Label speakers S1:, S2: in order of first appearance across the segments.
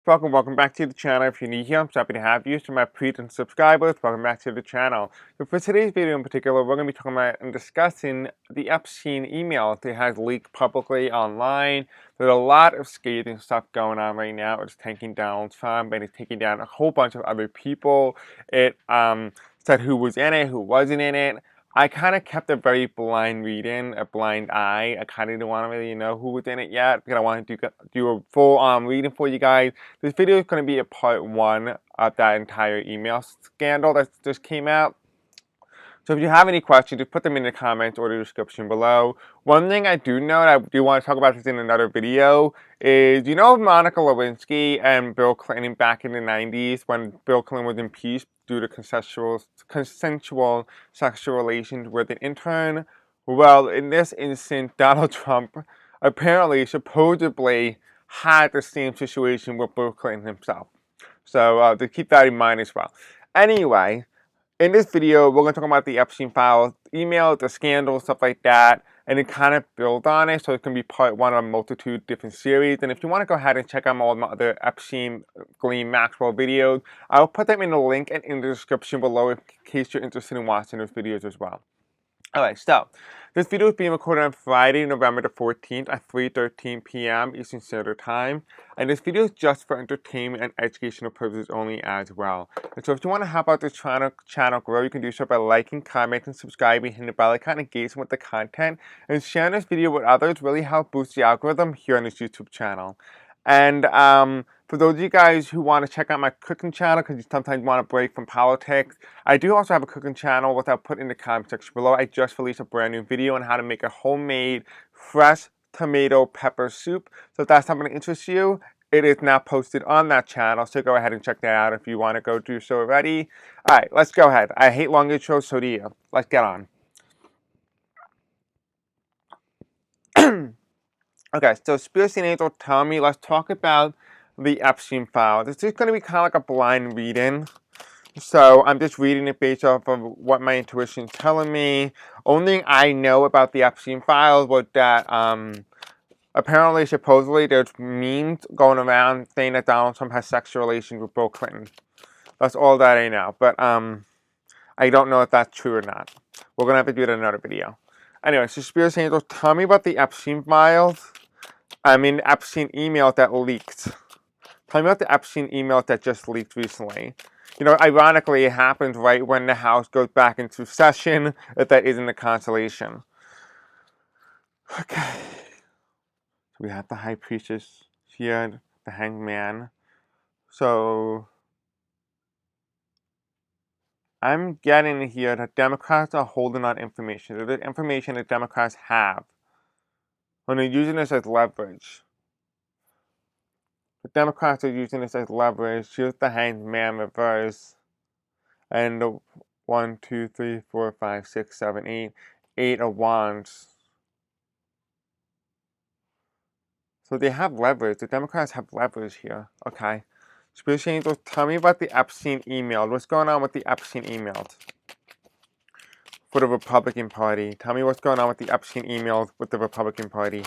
S1: Welcome back to the channel. If you're new here, I'm so happy to have you. To my pre-and subscribers, welcome back to the channel. So for today's video in particular, we're going to be talking about and discussing the Epstein email that has leaked publicly online. There's a lot of scathing stuff going on right now. It's taking down Trump and it's taking down a whole bunch of other people. It said who was in it, who wasn't in it. I kind of kept a very blind reading, a blind eye. I kind of didn't want to really know who was in it yet because I wanted to do a full reading for you guys. This video is going to be a part 1 of that entire email scandal that just came out. So if you have any questions, just put them in the comments or the description below. One thing I do know, and I do want to talk about this in another video, is you know Monica Lewinsky and Bill Clinton back in the 90s when Bill Clinton was impeached due to consensual sexual relations with an intern? Well, in this instance, Donald Trump apparently, supposedly, had the same situation with Bill Clinton himself. So to keep that in mind as well. Anyway, in this video, we're going to talk about the Epstein files, email, the scandal, stuff like that, and then kind of build on it. So it's going to be part 1 of a multitude of different series. And if you want to go ahead and check out all of my other Epstein, Ghislaine Maxwell videos, I'll put them in the link and in the description below in case you're interested in watching those videos as well. Alright, so this video is being recorded on Friday, November the 14th at 3:13 p.m. Eastern Standard Time. And this video is just for entertainment and educational purposes only as well. And so if you want to help out this channel grow, you can do so by liking, commenting, subscribing, hitting the bell icon, engaging with the content, and sharing this video with others really help boost the algorithm here on this YouTube channel. And for those of you guys who want to check out my cooking channel, because you sometimes want to break from politics, I do also have a cooking channel, which I'll put in the comment section below. I just released a brand new video on how to make a homemade fresh tomato pepper soup. So if that's something that interests you, it is now posted on that channel. So go ahead and check that out if you want to go do so already. Alright, let's go ahead. I hate long intros, so do you. Let's get on. Okay, so Spears and Angel tell me, let's talk about the Epstein file. This is going to be kind of like a blind reading. So I'm just reading it based off of what my intuition is telling me. Only thing I know about the Epstein files was that apparently, supposedly, there's memes going around saying that Donald Trump has sexual relations with Bill Clinton. That's all that I know. But I don't know if that's true or not. We're going to have to do it in another video. Anyway, so Spears Angel, tell me about the Epstein files. Epstein email that leaked. Tell me about the Epstein email that just leaked recently. You know, ironically, it happens right when the House goes back into session, if that isn't a consolation. Okay. So we have the High Priestess here, the Hanged Man. So I'm getting here that Democrats are holding on information. There's information that Democrats have when they're using this as leverage. The Democrats are using this as leverage. Here's the Hanged Man reverse. And the 1, 2, 3, 4, 5, 6, 7, 8. 8 of Wands. So they have leverage. The Democrats have leverage here. Okay. Spirit Angels, tell me about the Epstein email. What's going on with the Epstein emails for the Republican Party? Tell me what's going on with the Epstein emails with the Republican Party.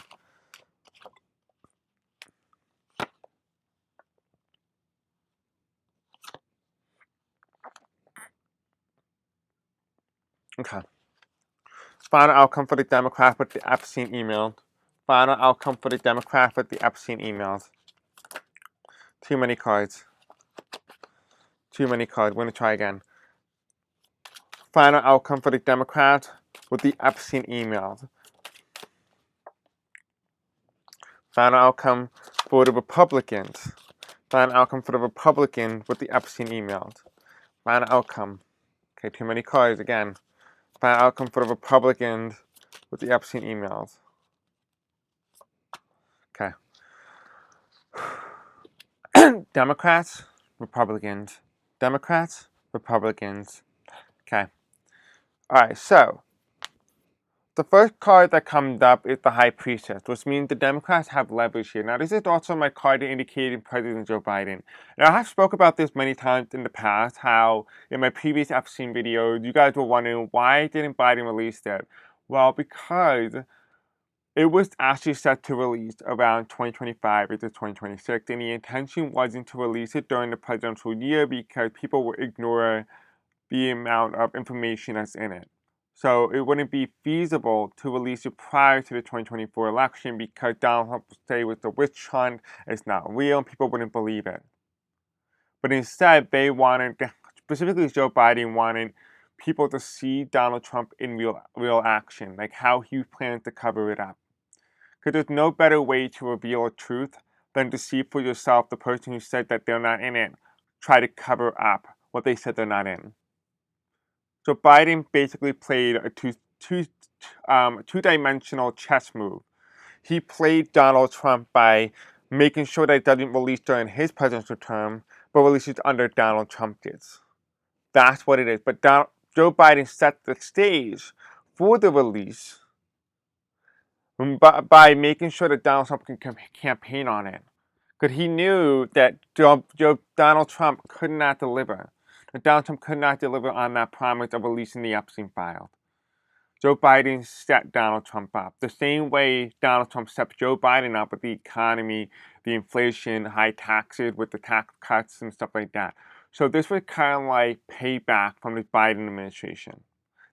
S1: Okay. Final outcome for the Democrats with the Epstein email. Final outcome for the Democrats with the Epstein emails. Too many cards. Too many cards. We're going to try again. Final outcome for the Democrats with the Epstein emails. Final outcome for the Republicans. Final outcome for the Republicans with the Epstein emails. Final outcome. Okay, too many cards again. Final outcome for the Republicans with the Epstein emails. Okay. Democrats, Republicans. Democrats, Republicans. Okay. Alright, so the first card that comes up is the High Priestess, which means the Democrats have leverage here. Now, this is also my card indicating President Joe Biden. Now, I have spoke about this many times in the past, how in my previous Epstein videos, you guys were wondering, why didn't Biden release that? Well, because It was actually set to release around 2025 into 2026, and the intention wasn't to release it during the presidential year because people would ignore the amount of information that's in it. So it wouldn't be feasible to release it prior to the 2024 election because Donald Trump would say it was a witch hunt, it's not real, and people wouldn't believe it. But instead, they wanted, specifically Joe Biden wanted people to see Donald Trump in real action, like how he plans to cover it up. Because there's no better way to reveal a truth than to see for yourself the person who said that they're not in it try to cover up what they said they're not in. So Biden basically played a two-dimensional chess move. He played Donald Trump by making sure that it doesn't release during his presidential term, but releases under Donald Trump's. That's what it is. But Joe Biden set the stage for the release by making sure that Donald Trump can campaign on it. Because he knew that Donald Trump could not deliver. That Donald Trump could not deliver on that promise of releasing the Epstein files. Joe Biden set Donald Trump up. The same way Donald Trump set Joe Biden up with the economy, the inflation, high taxes, with the tax cuts and stuff like that. So this was kind of like payback from the Biden administration.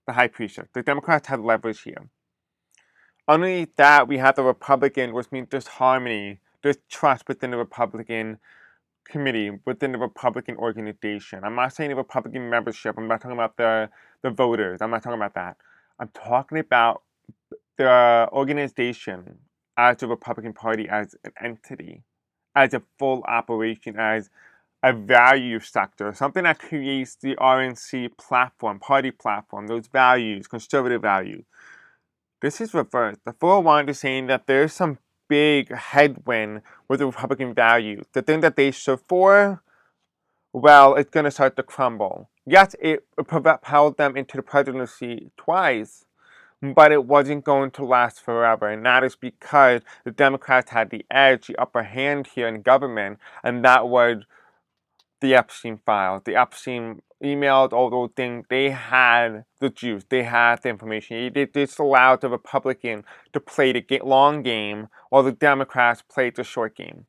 S1: The high priest. The Democrats had leverage here. Underneath that, we have the Republican, which means there's harmony, there's trust within the Republican committee, within the Republican organization. I'm not saying the Republican membership. I'm not talking about the voters. I'm not talking about that. I'm talking about the organization as the Republican Party as an entity, as a full operation, as a value sector, something that creates the RNC platform, party platform, those values, conservative values. This is reversed. The 401 is saying that there's some big headwind with the Republican values. The thing that they stood for, well, it's going to start to crumble. Yes, it propelled them into the presidency twice, but it wasn't going to last forever. And that is because the Democrats had the edge, the upper hand here in government, and that was the Epstein files, the Epstein emails, all those things. They had the juice, they had the information. They just allowed the Republican to play the long game while the Democrats played the short game.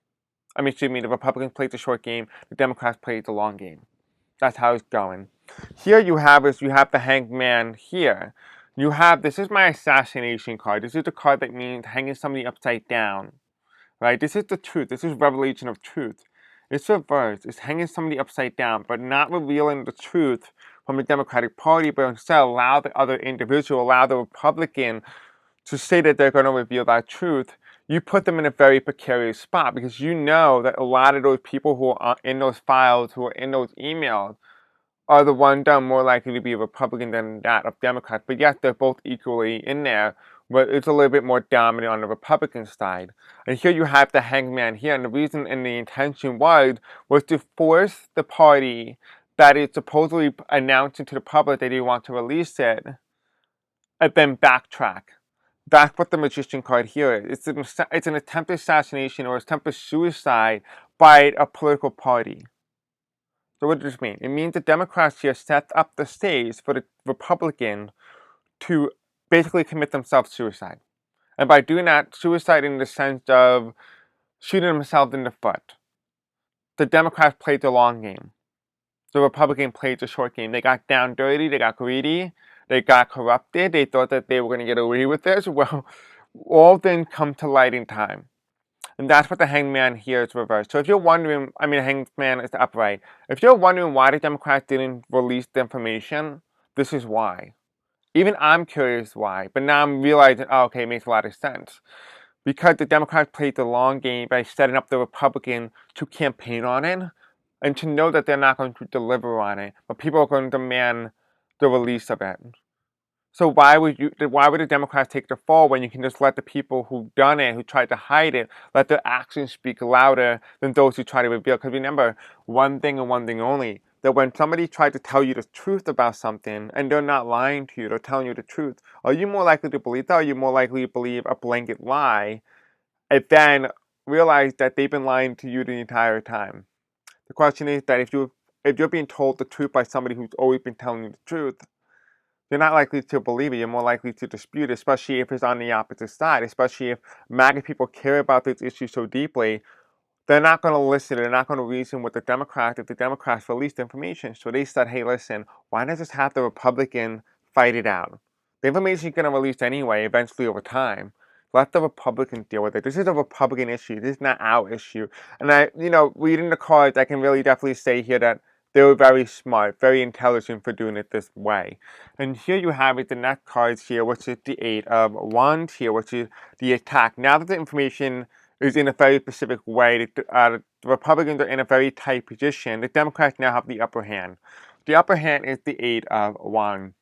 S1: The Republicans played the short game, the Democrats played the long game. That's how it's going. Here you have the hanged man here. This is my assassination card. This is the card that means hanging somebody upside down. Right? This is the truth. This is revelation of truth. It's reversed. It's hanging somebody upside down, but not revealing the truth from the Democratic Party, but instead allow the other individual, allow the Republican to say that they're going to reveal that truth. You put them in a very precarious spot because you know that a lot of those people who are in those files, who are in those emails, are the ones that are more likely to be Republican than that of Democrats. But yes, they're both equally in there, but it's a little bit more dominant on the Republican side. And here you have the hangman here, and the reason and the intention was to force the party that is supposedly announcing to the public that they want to release it, and then backtrack. That's what the magician card here is. It's an attempted assassination or attempted suicide by a political party. So what does this mean? It means the Democrats here set up the stage for the Republicans to basically commit themselves suicide. And by doing that, suicide in the sense of shooting themselves in the foot. The Democrats played the long game. The Republicans played the short game. They got down dirty, they got greedy, they got corrupted, they thought that they were going to get away with this. Well, all didn't come to light in time. And that's what the hangman here is reversed. So if you're wondering, hangman is upright. If you're wondering why the Democrats didn't release the information, this is why. Even I'm curious why, but now I'm realizing, oh, okay, it makes a lot of sense. Because the Democrats played the long game by setting up the Republican to campaign on it and to know that they're not going to deliver on it, but people are going to demand the release of it. So why would the Democrats take the fall when you can just let the people who've done it, who tried to hide it, let their actions speak louder than those who try to reveal? Because remember, one thing and one thing only, that when somebody tries to tell you the truth about something and they're not lying to you, they're telling you the truth, are you more likely to believe that, or are you more likely to believe a blanket lie and then realize that they've been lying to you the entire time? The question is that if you're being told the truth by somebody who's always been telling you the truth, You're not likely to believe it. You're more likely to dispute it, especially if it's on the opposite side, especially if MAGA people care about this issue so deeply. They're not going to listen. They're not going to reason with the Democrats if the Democrats released information. So they said, hey, listen, why not just have the Republican fight it out? The information is going to release anyway, eventually over time. Let the Republicans deal with it. This is a Republican issue. This is not our issue. And reading the cards, I can really definitely say here that they were very smart, very intelligent for doing it this way. And here you have it, the next cards here, which is the Eight of Wands here, which is the attack. Now that the information is in a very specific way, the Republicans are in a very tight position. The Democrats now have the upper hand. The upper hand is the Eight of Wands.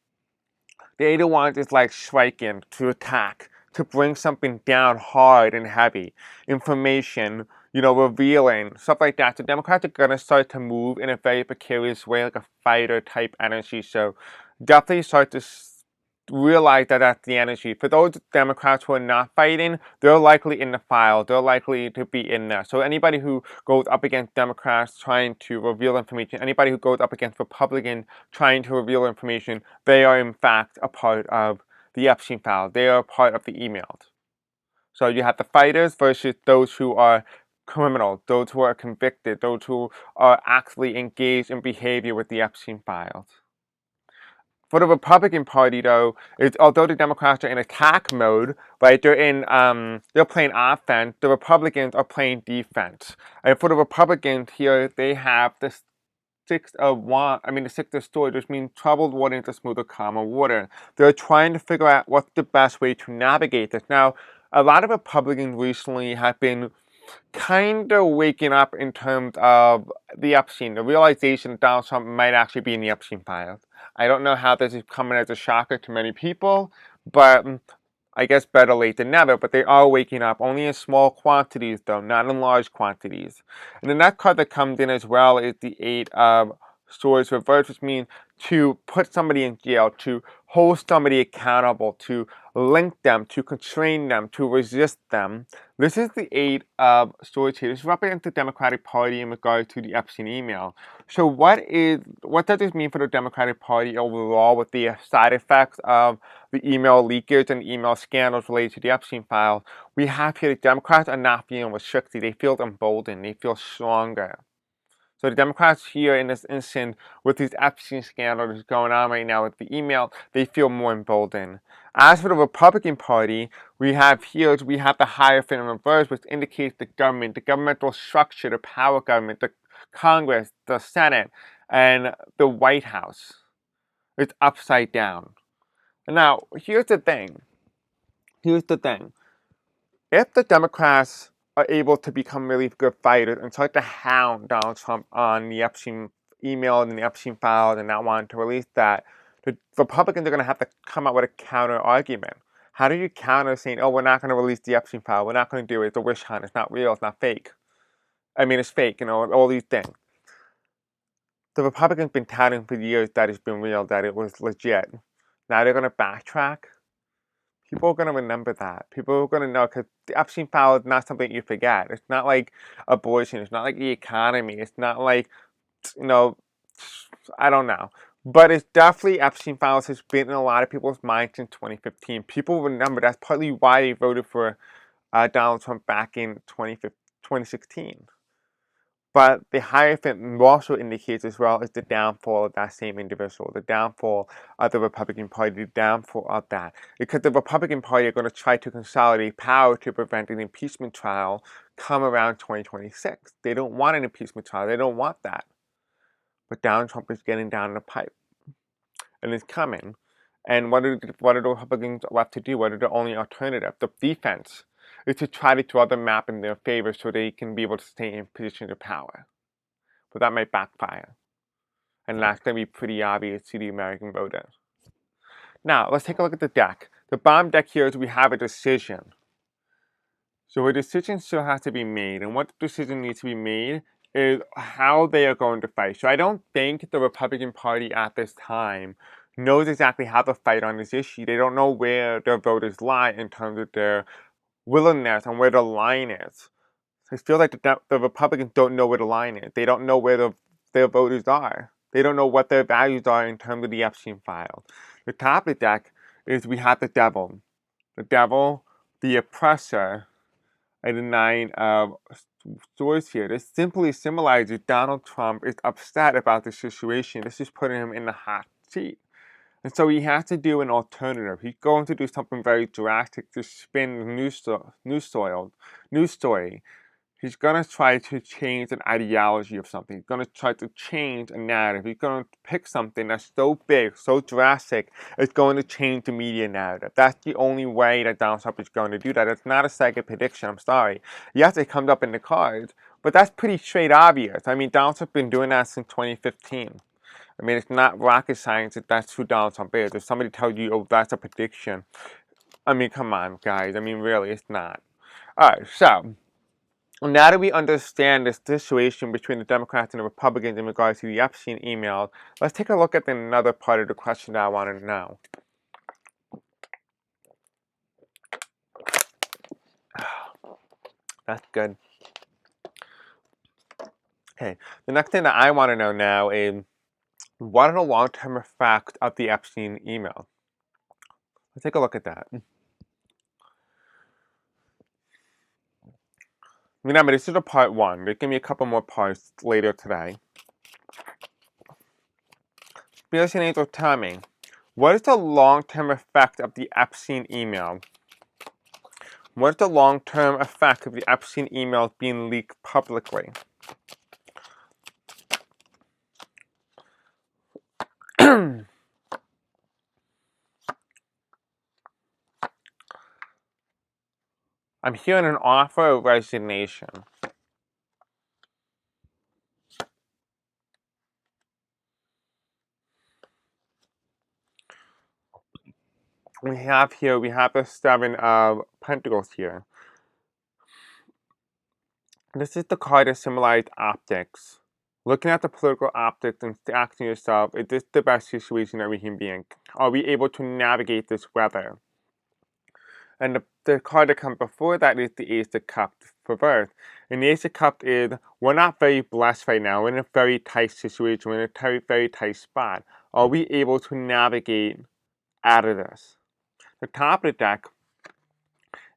S1: The Eight of Wands is like striking, to attack, to bring something down hard and heavy. Information, revealing, stuff like that. So Democrats are going to start to move in a very precarious way, like a fighter type energy. So definitely start to realize that that's the energy. For those Democrats who are not fighting, they're likely in the file. They're likely to be in there. So anybody who goes up against Democrats trying to reveal information, anybody who goes up against Republicans trying to reveal information, they are in fact a part of the Epstein file. They are part of the emails. So you have the fighters versus those who are criminals, those who are convicted, those who are actually engaged in behavior with the Epstein files. For the Republican Party, though, although the Democrats are in attack mode, right? They're playing offense. The Republicans are playing defense. And for the Republicans here, they have the Six of Swords, which means troubled water into smoother, calmer water. They're trying to figure out what's the best way to navigate this. Now, a lot of Republicans recently have been kind of waking up in terms of the Epstein, the realization that Donald Trump might actually be in the Epstein files. I don't know how this is coming as a shocker to many people, but I guess better late than never. But they are waking up, only in small quantities though, not in large quantities. And the next card that comes in as well is the Eight of Swords reversed, which means to put somebody in jail, to hold somebody accountable, to link them, to constrain them, to resist them. This is the Eight of Swords here. This represents the Democratic Party in regard to the Epstein email. So what does this mean for the Democratic Party overall with the side effects of the email leakage and email scandals related to the Epstein file? We have here the Democrats are not feeling restricted. They feel emboldened. They feel stronger. So the Democrats here in this instance, with these Epstein scandals going on right now with the email, they feel more emboldened. As for the Republican Party, we have the Hierophant in reverse, which indicates the government, the governmental structure, the power government, the Congress, the Senate, and the White House. It's upside down. Now, here's the thing. If the Democrats are able to become really good fighters and start to hound Donald Trump on the Epstein email and the Epstein file and not wanting to release that, the Republicans are going to have to come up with a counter argument. How do you counter saying, oh, we're not going to release the Epstein file, we're not going to do it, it's a witch hunt, it's not real, it's not fake. It's fake, all these things. The Republicans have been touting for years that it's been real, that it was legit. Now they're going to backtrack. People are going to remember that. People are going to know, because the Epstein file is not something you forget. It's not like abortion. It's not like the economy. It's not like, I don't know. But it's definitely, Epstein files has been in a lot of people's minds since 2015. People remember. That's partly why they voted for Donald Trump back in 2016. But the Hierophant also indicates as well is the downfall of that same individual, the downfall of the Republican Party, the downfall of that. Because the Republican Party are going to try to consolidate power to prevent an impeachment trial come around 2026. They don't want an impeachment trial. They don't want that. But Donald Trump is getting down the pipe. And it's coming. And what are the Republicans left to do? What are the only alternative? The defense is to try to draw the map in their favor so they can be able to stay in positions of power. But that might backfire. And that's going to be pretty obvious to the American voters. Now, let's take a look at the deck. The bottom deck here is we have a decision. So a decision still has to be made. And what decision needs to be made is how they are going to fight. So I don't think the Republican Party at this time knows exactly how to fight on this issue. They don't know where their voters lie in terms of their willingness and where the line is. So I feel like the Republicans don't know where the line is. They don't know where their voters are. They don't know what their values are in terms of the Epstein file. The top of the deck is we have the devil. The devil, the oppressor, and the nine of swords here. This simply symbolizes Donald Trump is upset about the situation. This is putting him in the hot seat. And so he has to do an alternative. He's going to do something very drastic to spin the news story. He's going to try to change an ideology of something. He's going to try to change a narrative. He's going to pick something that's so big, so drastic, it's going to change the media narrative. That's the only way that Donald Trump is going to do that. It's not a second prediction, I'm sorry. Yes, it comes up in the cards, but that's pretty straight obvious. I mean, Donald Trump's been doing that since 2015. I mean, it's not rocket science that that's who Donald Trump is. If somebody tells you, oh, that's a prediction, I mean, come on, guys. I mean, really, it's not. All right, so now that we understand the situation between the Democrats and the Republicans in regards to the Epstein email, let's take a look at another part of the question that I want to know. That's good. Okay, the next thing that I want to know now is, what are the long-term effects of the Epstein email? Let's take a look at that. Remember, this is a part one. There's going to be a couple more parts later today. Conspiracy Angel, tell me, what is the long-term effect of the Epstein email? What is the long-term effect of the Epstein emails being leaked publicly? I'm hearing an offer of resignation. We have the Seven of Pentacles here. This is the card that symbolizes optics. Looking at the political optics and asking yourself, is this the best situation that we can be in? Are we able to navigate this weather? And the card that comes before that is the Ace of Cups reversed. And the Ace of Cups is, we're not very blessed right now. We're in a very tight situation. We're in a very, very tight spot. Are we able to navigate out of this? The top of the deck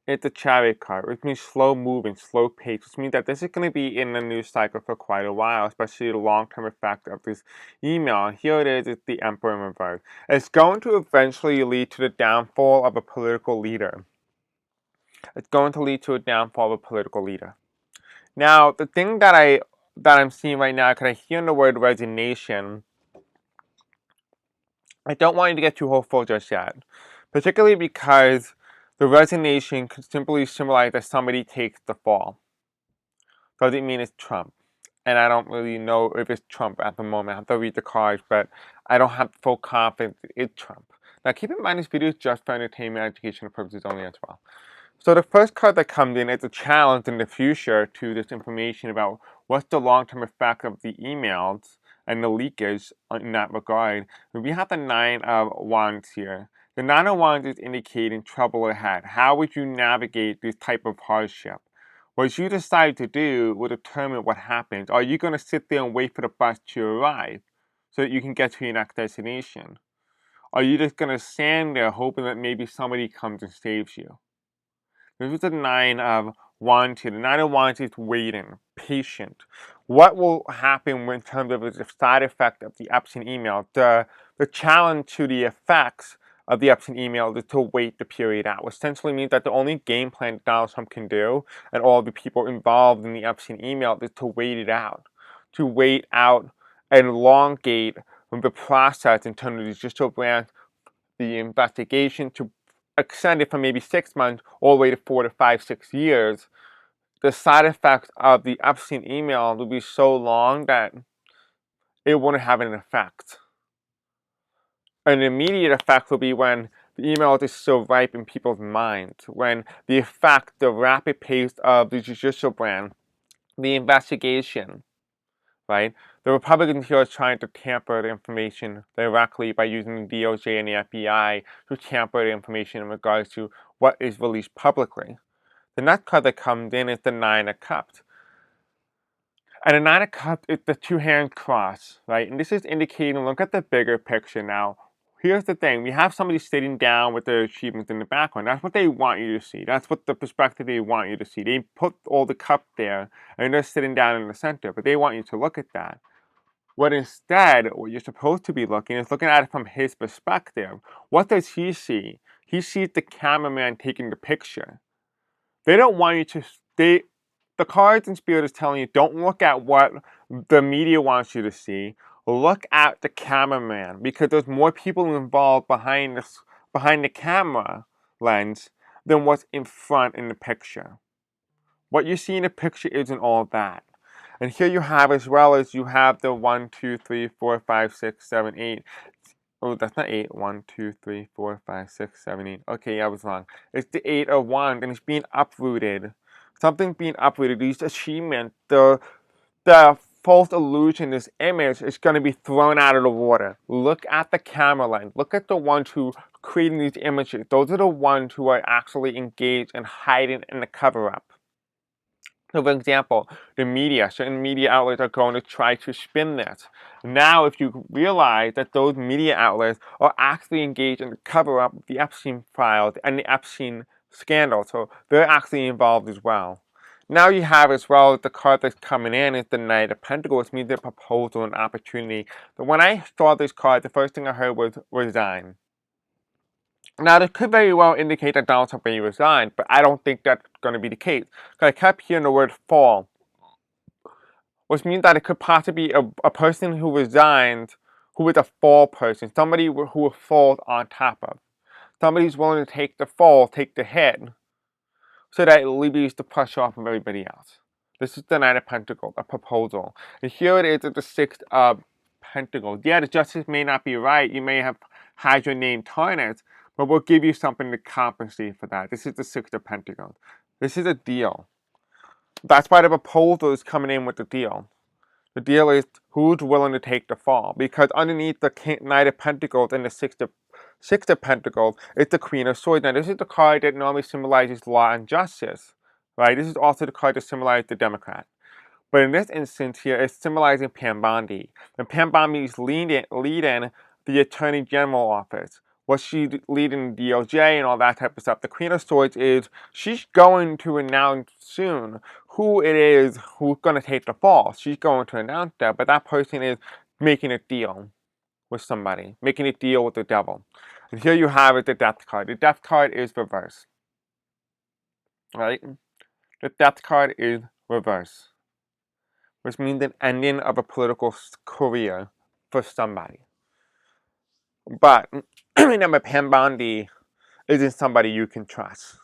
S1: is the Chariot card, which means slow moving, slow pace, which means that this is going to be in the news cycle for quite a while, especially the long-term effect of this email. And here it is, it's the Emperor in reverse. It's going to eventually lead to the downfall of a political leader. It's going to lead to a downfall of a political leader. Now, the thing that I'm seeing right now, because I hear the word resignation, I don't want you to get too hopeful just yet, particularly because the resignation could simply symbolize that somebody takes the fall. Doesn't mean it's Trump. And I don't really know if it's Trump at the moment. I have to read the cards, but I don't have full confidence it's Trump. Now, keep in mind this video is just for entertainment and educational purposes only as well. So the first card that comes in is a challenge in the future to this information about what's the long-term effect of the emails and the leakage in that regard. We have the Nine of Wands here. The Nine of Wands is indicating trouble ahead. How would you navigate this type of hardship? What you decide to do will determine what happens. Are you going to sit there and wait for the bus to arrive so that you can get to your next destination? Are you just going to stand there hoping that maybe somebody comes and saves you? This is the Nine of Wands here. The Nine of Wands is waiting, patient. What will happen in terms of the side effect of the Epstein email? The challenge to the effects of the Epstein email is to wait the period out, which essentially means that the only game plan Donald Trump can do, and all the people involved in the Epstein email, is to wait it out. To wait out and elongate the process in terms of the judicial branch, the investigation, to extend it from maybe 6 months all the way to 4 to 5, 6 years. The side effects of the Epstein email will be so long that it won't have an effect. An immediate effect will be when the email is still ripe in people's minds, when the effect, the rapid pace of the judicial branch, the investigation, right? The Republicans here are trying to tamper the information directly by using the DOJ and the FBI to tamper the information in regards to what is released publicly. The next card that comes in is the Nine of Cups. And the Nine of Cups is the two-hand cross, right? And this is indicating, look at the bigger picture now. here's the thing. We have somebody sitting down with their achievements in the background. That's what they want you to see. That's what the perspective they want you to see. They put all the cup there, and they're sitting down in the center, but they want you to look at that. What instead, what you're supposed to be looking is looking at it from his perspective. What does he see? He sees the cameraman taking the picture. They don't want you to, the cards and spirit is telling you, don't look at what the media wants you to see. Look at the cameraman, because there's more people involved behind the camera lens than what's in front in the picture. What you see in the picture isn't all that. And here you have, as well as you have the 1, 2, 3, 4, 5, 6, 7, 8. Oh, that's not 8. 1, 2, 3, 4, 5, 6, 7, 8. Okay, I was wrong. It's the 8 of Wands, and it's being uprooted. Something's being uprooted. These achievements, the false illusion, this image is going to be thrown out of the water. Look at the camera lens. Look at the ones who are creating these images. Those are the ones who are actually engaged and hiding in the cover-up. So, for example, certain media outlets are going to try to spin this. Now, if you realize that those media outlets are actually engaged in the cover-up of the Epstein files and the Epstein scandal, so they're actually involved as well. Now you have, as well, the card that's coming in is the Knight of Pentacles, which means a proposal and opportunity. But when I saw this card, the first thing I heard was resign. Now, this could very well indicate that Donald Trump may resign, but I don't think that's going to be the case. Because I kept hearing the word fall, which means that it could possibly be a person who resigns, who is a fall person, somebody who falls on top of. Somebody who's willing to take the fall, take the hit, so that it alleviates the pressure off of everybody else. This is the Knight of Pentacles, a proposal. And here it is at the Six of Pentacles. Yeah, the justice may not be right. You may have had your name tarnished, but we'll give you something to compensate for that. This is the Six of Pentacles. This is a deal. That's why the proposal is coming in with the deal. The deal is who's willing to take the fall. Because underneath the Knight of Pentacles and the Six of Pentacles is the Queen of Swords. Now, this is the card that normally symbolizes law and justice. Right? This is also the card that symbolizes the Democrat. But in this instance here, it's symbolizing Pam Bondi. And Pam Bondi is leading the Attorney General office. Was she leading the DOJ and all that type of stuff? The Queen of Swords she's going to announce soon who it is who's going to take the fall. She's going to announce that, but that person is making a deal with somebody, making a deal with the devil. And here you have it, the Death card. The Death card is reverse. Right? The Death card is reverse, which means an ending of a political career for somebody. But remember, Pam Bondi isn't somebody you can trust.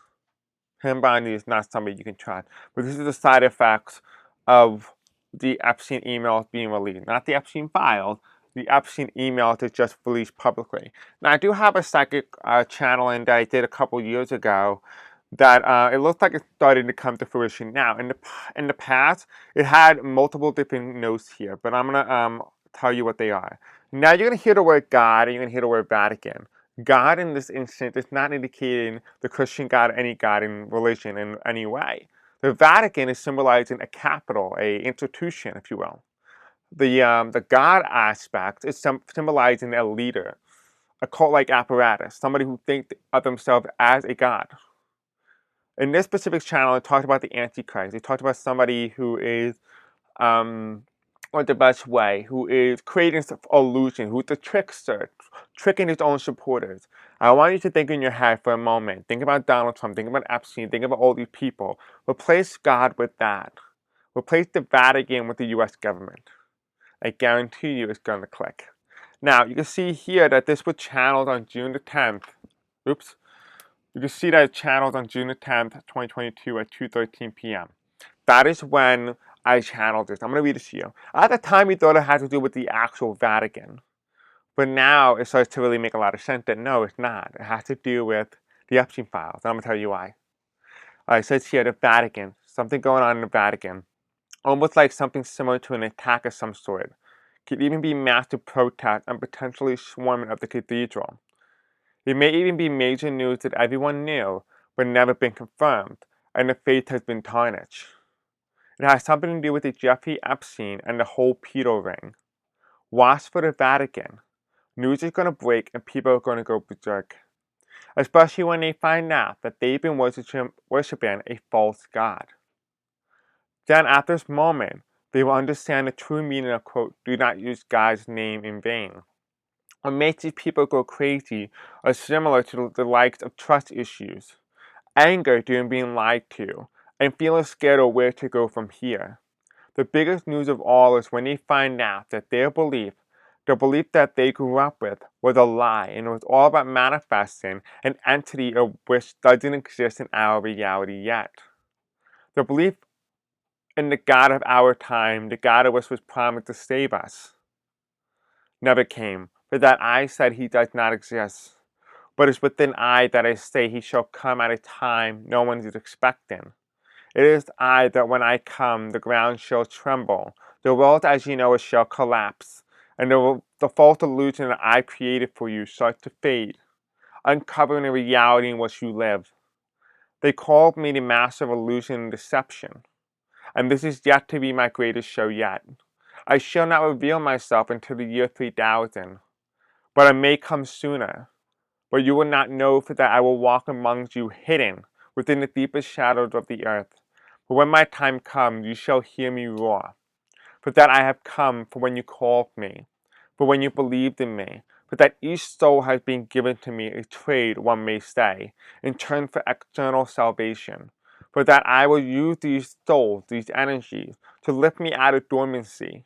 S1: Pam Bondi is not somebody you can trust. But this is the side effects of the Epstein emails being released. Not the Epstein files, the Epstein emails that just released publicly. Now, I do have a psychic channeling that I did a couple years ago that it looks like it's starting to come to fruition now. In the past, it had multiple different notes here, but I'm going to tell you what they are. Now you're going to hear the word God, and you're going to hear the word Vatican. God in this instance is not indicating the Christian God or any God in religion in any way. The Vatican is symbolizing a capital, a institution, if you will. The God aspect is symbolizing a leader, a cult-like apparatus, somebody who thinks of themselves as a god. In this specific channel, it talked about the Antichrist. It talked about somebody who is, or the best way, who is creating illusion, who's the trickster, tricking his own supporters. I want you to think in your head for a moment. Think about Donald Trump. Think about Epstein. Think about all these people. Replace God with that. Replace the Vatican with the U.S. government. I guarantee you it's going to click. Now, you can see here that this was channeled on June the 10th. Oops. You can see that it channeled on June the 10th, 2022 at 2:13 p.m. That is when I channeled this. I'm going to read it to you. At the time, we thought it had to do with the actual Vatican. But now it starts to really make a lot of sense that no, it's not. It has to do with the Epstein files. And I'm going to tell you why. It says here the Vatican. Something going on in the Vatican. Almost like something similar to an attack of some sort. Could even be massive protests and potentially swarming of the cathedral. It may even be major news that everyone knew, but never been confirmed, and the faith has been tarnished. It has something to do with the Jeffrey Epstein and the whole pedo ring. Watch for the Vatican. News is going to break and people are going to go berserk. Especially when they find out that they've been worshiping a false god. Then at this moment, they will understand the true meaning of, quote, do not use God's name in vain. What makes these people go crazy are similar to the likes of trust issues, anger during being lied to, and feeling scared of where to go from here. The biggest news of all is when they find out that their belief, the belief that they grew up with, was a lie and it was all about manifesting an entity of which doesn't exist in our reality yet. The belief in the God of our time, the God of which was promised to save us, never came, for that I said he does not exist. But it's within I that I say he shall come at a time no one is expecting. It is I that when I come, the ground shall tremble, the world as you know it shall collapse, and the false illusion that I created for you starts to fade, uncovering the reality in which you live. They called me the master of illusion and deception, and this is yet to be my greatest show yet. I shall not reveal myself until the year 3000, but I may come sooner. But you will not know, for that I will walk amongst you hidden within the deepest shadows of the earth. But when my time comes, you shall hear me roar. For that I have come for when you called me, for when you believed in me, for that each soul has been given to me a trade, one may say, in turn for external salvation. For that I will use these souls, these energies, to lift me out of dormancy.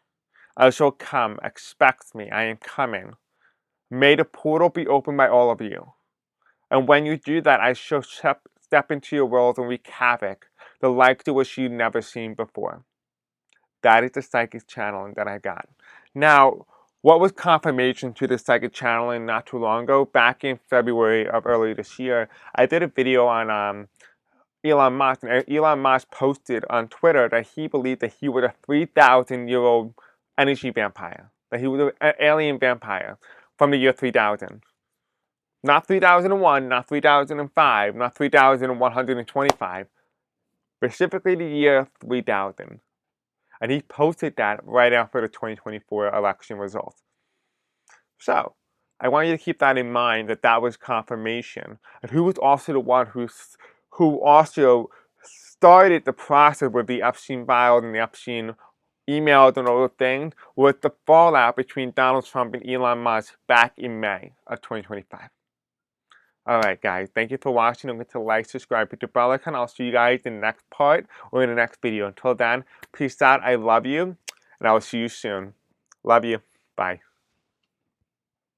S1: I shall come, expect me, I am coming. May the portal be opened by all of you. And when you do that, I shall step into your world and wreak havoc, the like to which you've never seen before. That is the psychic channeling that I got. Now, what was confirmation to the psychic channeling not too long ago? Back in February of earlier this year, I did a video on Elon Musk, and Elon Musk posted on Twitter that he believed that he was a 3,000-year-old energy vampire, that he was an alien vampire from the year 3000. Not 3001, not 3005, not 3125, specifically the year 3000. And he posted that right after the 2024 election results. So, I want you to keep that in mind, that that was confirmation. And who was also the one who also started the process with the Epstein files and the Epstein emails and all the things was the fallout between Donald Trump and Elon Musk back in May of 2025. Alright guys, thank you for watching. Don't forget to like, subscribe, hit the bell icon. I'll see you guys in the next part or in the next video. Until then, peace out. I love you. And I will see you soon. Love you. Bye.